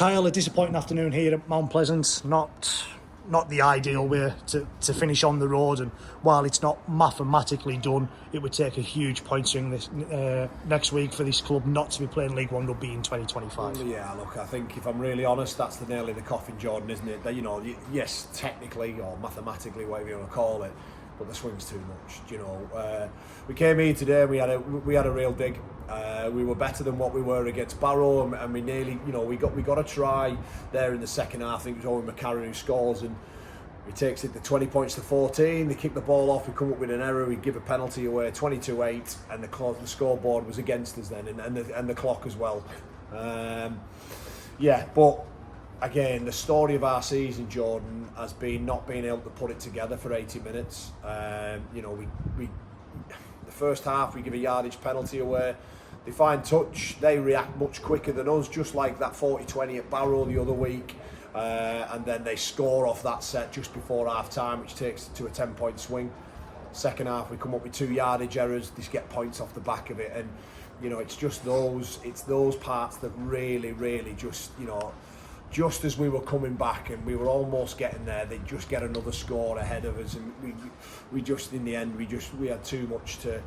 Kyle, a disappointing afternoon here at Mount Pleasant. Not the ideal way to finish on the road, and while it's not mathematically done, it would take a huge point swing this next week for this club not to be playing League One rugby in 2025. Yeah, look, I think if I'm really honest, that's the nail in the coffin, Jordan, isn't it? That, yes, technically or mathematically, whatever you want to call it, but the swing's too much. We came here today. We had a real dig. We were better than what we were against Barrow, and we nearly, we got a try there in the second half. I think it was Owen McCarron who scores, and he takes it to 20 points to 14. They kick the ball off. We come up with an error. We give a penalty away, 22-8, and the scoreboard was against us then, and the clock as well. But again, the story of our season, Jordan, has been not being able to put it together for 80 minutes. We the first half we give a yardage penalty away. They find touch, they react much quicker than us, just like that 40-20 at Barrow the other week. And then they score off that set just before half time, which takes it to a 10-point swing. Second half we come up with 2 yardage errors. They get points off the back of it, and it's just those parts that really just as we were coming back and we were almost getting there, they just get another score ahead of us, and we just in the end we had too much to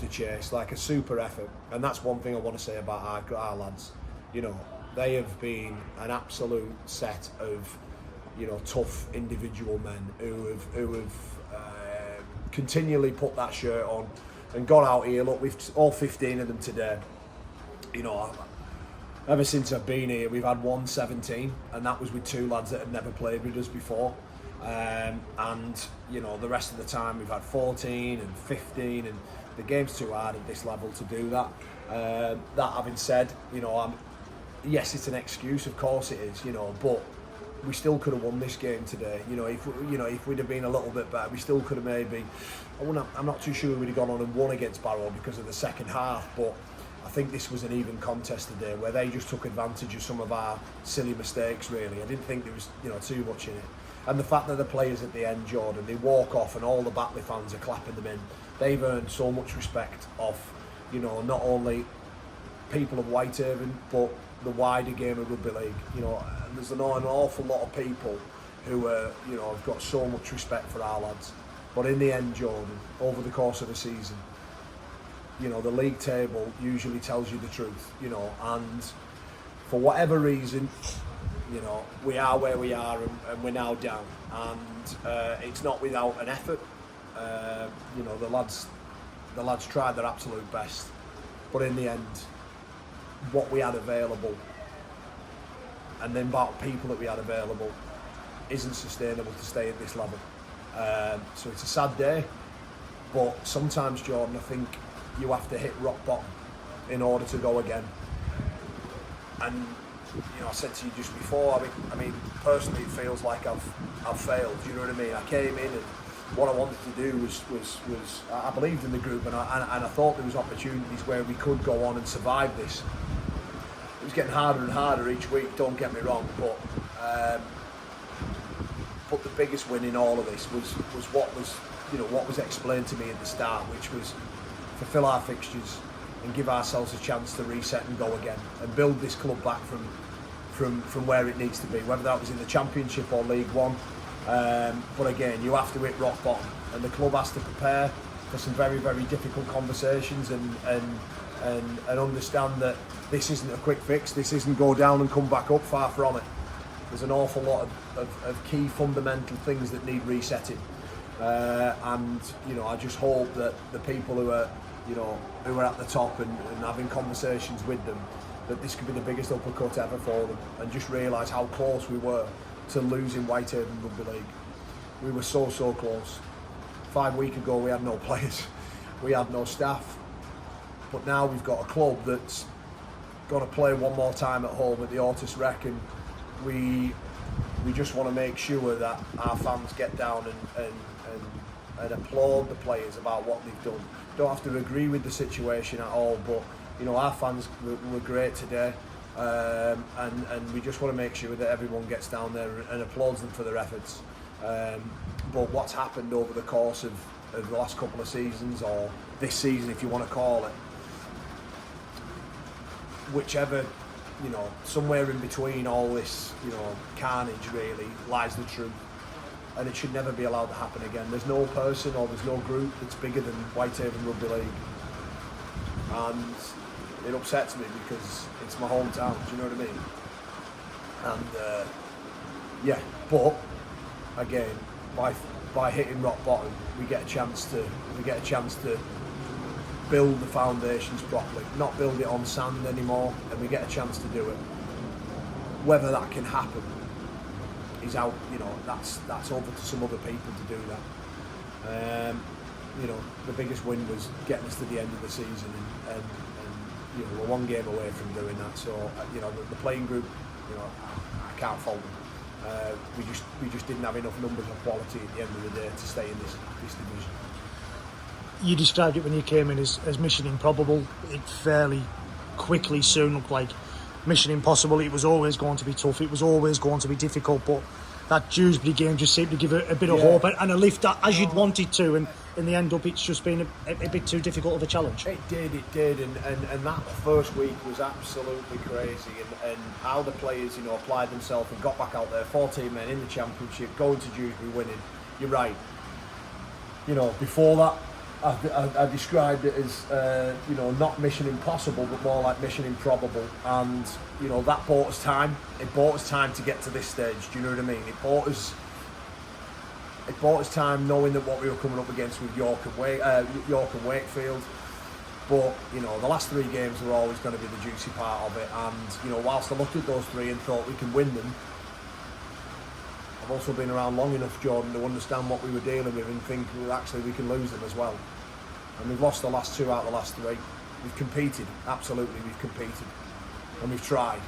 chase, like a super effort. And that's one thing I want to say about our lads. They have been an absolute set of tough individual men who have continually put that shirt on and got out here. Look, we've all 15 of them today. Ever since I've been here, we've had 117, and that was with 2 lads that had never played with us before. And the rest of the time we've had 14 and 15, and the game's too hard at this level to do that. That having said, yes, it's an excuse, of course it is, but we still could have won this game today. If we'd have been a little bit better, we still could have maybe. I'm not too sure we'd have gone on and won against Barrow because of the second half, but I think this was an even contest today where they just took advantage of some of our silly mistakes, really. I didn't think there was, too much in it. And the fact that the players at the end, Jordan, they walk off and all the Batley fans are clapping them in. They've earned so much respect off, not only people of Whitehaven, but the wider game of rugby league. There's an awful lot of people who have got so much respect for our lads. But in the end, Jordan, over the course of the season, the league table usually tells you the truth, and for whatever reason, we are where we are, and we're now down, and it's not without an effort. The lads tried their absolute best, but in the end, what we had available and the amount of people that we had available isn't sustainable to stay at this level. So it's a sad day, but sometimes, Jordan, I think you have to hit rock bottom in order to go again. And I said to you just before, I mean personally it feels like I've failed. Do you know what I mean? I came in and what I wanted to do was I believed in the group, and I thought there was opportunities where we could go on and survive this. It was getting harder and harder each week, don't get me wrong, but the biggest win in all of this was what was explained to me at the start, which was fulfill our fixtures and give ourselves a chance to reset and go again and build this club back from where it needs to be, whether that was in the Championship or League One. But again, you have to hit rock bottom, and the club has to prepare for some very, very difficult conversations and understand that this isn't a quick fix. This isn't go down and come back up. Far from it. There's an awful lot of key fundamental things that need resetting, and I just hope that the people who are at the top and having conversations with them, that this could be the biggest uppercut ever for them, and just realise how close we were to losing Whitehaven Rugby League. We were so close. 5 weeks ago we had no players, we had no staff, but now we've got a club that's got to play one more time at home at the Ortis Rec, and we just want to make sure that our fans get down and applaud the players about what they've done. Don't have to agree with the situation at all, but our fans were great today, and we just want to make sure that everyone gets down there and applauds them for their efforts. But what's happened over the course of the last couple of seasons, or this season if you want to call it, whichever you know, somewhere in between all this, you know, carnage really lies the truth, and it should never be allowed to happen again. There's no person or there's no group that's bigger than Whitehaven Rugby League, and it upsets me because it's my hometown. Do you know what I mean? And yeah, but again, by hitting rock bottom, we get a chance to build the foundations properly, not build it on sand anymore, and we get a chance to do it. Whether that can happen is out, you know, that's over to some other people to do that. You know, the biggest win was getting us to the end of the season, and you know, we're one game away from doing that. So you know, the playing group, you know, I can't fault them. We just didn't have enough numbers or quality at the end of the day to stay in this division. You described it when you came in as mission improbable. It fairly quickly soon looked like mission impossible. It was always going to be tough. It was always going to be difficult. But that Dewsbury game just seemed to give it a bit of hope and a lift as you'd wanted to. And in the end up, it's just been a bit too difficult of a challenge. It did. And that first week was absolutely crazy. And how the players, you know, applied themselves and got back out there, 14 men in the championship, going to Dewsbury, winning. You're right. You know, before that, I described it as, you know, not mission impossible, but more like mission improbable. And, you know, that bought us time. It bought us time to get to this stage. Do you know what I mean? It bought us time knowing that what we were coming up against with York and Wakefield. But, you know, the last 3 games were always going to be the juicy part of it. And, you know, whilst I looked at those 3 and thought we can win them, I've also been around long enough, Jordan, to understand what we were dealing with and think, well, actually we can lose them as well. And we've lost the last 2 out of the last 3. We've competed, absolutely, we've competed, and we've tried.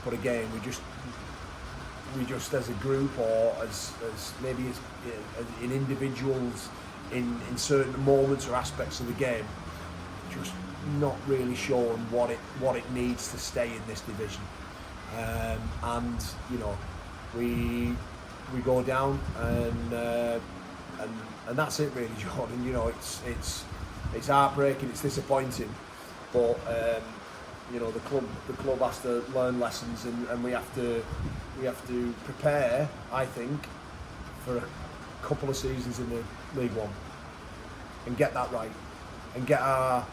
But again, we just as a group, or as maybe as in individuals, in certain moments or aspects of the game, just not really showing what it needs to stay in this division. And you know, we go down, and that's it really, Jordan. You know, it's heartbreaking, it's disappointing, but you know, the club has to learn lessons, and we have to prepare, I think, for a couple of seasons in the League One and get that right, and get our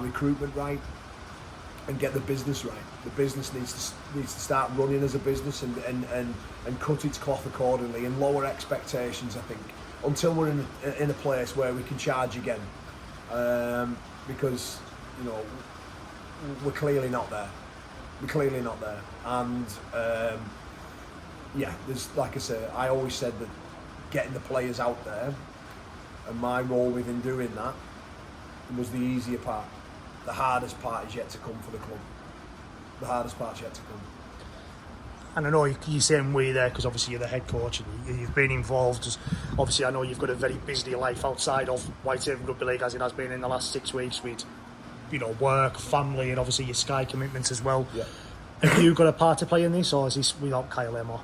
recruitment right, and get the business right. The business needs to start running as a business, and cut its cloth accordingly, and lower expectations, I think, until we're in a place where we can charge again, because, you know, we're clearly not there. And yeah, there's, like I say, I always said that getting the players out there, and my role within doing that, was the easier part. The hardest part is yet to come for the club. The hardest part's yet to come. And I know you're saying we there because obviously you're the head coach and you've been involved. Obviously, I know you've got a very busy life outside of Whitehaven Rugby League, as it has been in the last 6 weeks, with, you know, work, family, and obviously your Sky commitments as well. Yeah. Have you got a part to play in this, or is this without Kyle Amor?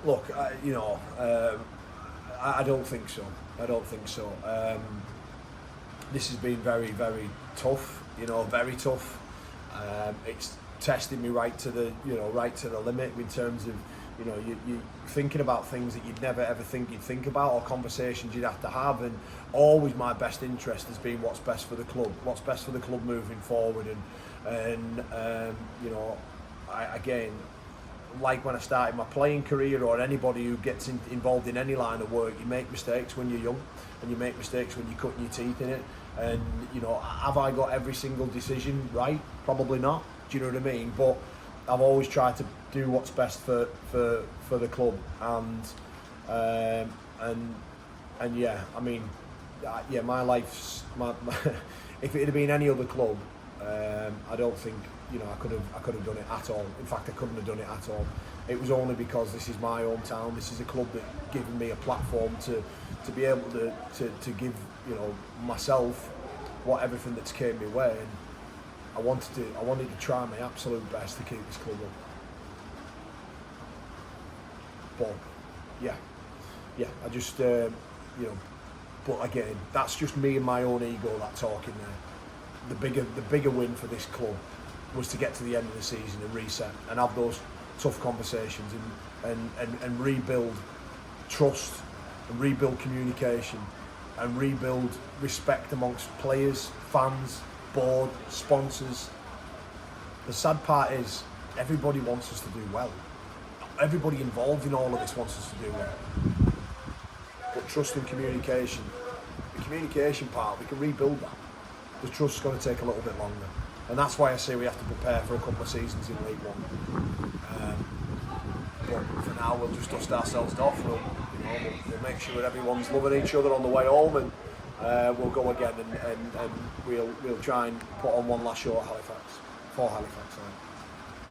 Look, you know, I don't think so. This has been very, very tough. You know, very tough. It's tested me right to the limit in terms of, you know, you thinking about things that you'd never ever think you'd think about, or conversations you'd have to have. And always my best interest has been what's best for the club, moving forward. And you know, again, like when I started my playing career, or anybody who gets involved in any line of work, you make mistakes when you're young, and you make mistakes when you're cutting your teeth in it. And, you know, have I got every single decision right? Probably not. Do you know what I mean? But I've always tried to do what's best for the club, and yeah, I mean, yeah, my life's if it had been any other club, I don't think, you know, I could have done it at all. In fact, I couldn't have done it at all. It was only because this is my hometown. This is a club that given me a platform to be able to give, you know, myself everything that's came my way, and I wanted to try my absolute best to keep this club up. But yeah, I just you know, but again, that's just me and my own ego that talking there. The bigger win for this club was to get to the end of the season and reset and have those tough conversations and rebuild trust and rebuild communication and rebuild respect amongst players, fans, board, sponsors. The sad part is everybody wants us to do well. Everybody involved in all of this wants us to do well. But trust and communication, the communication part, we can rebuild that. The trust's going to take a little bit longer. And that's why I say we have to prepare for a couple of seasons in League One. But for now, we'll just dust ourselves off. We'll make sure everyone's loving each other on the way home, and we'll go again, and we'll try and put on one last show at Halifax, for Halifax.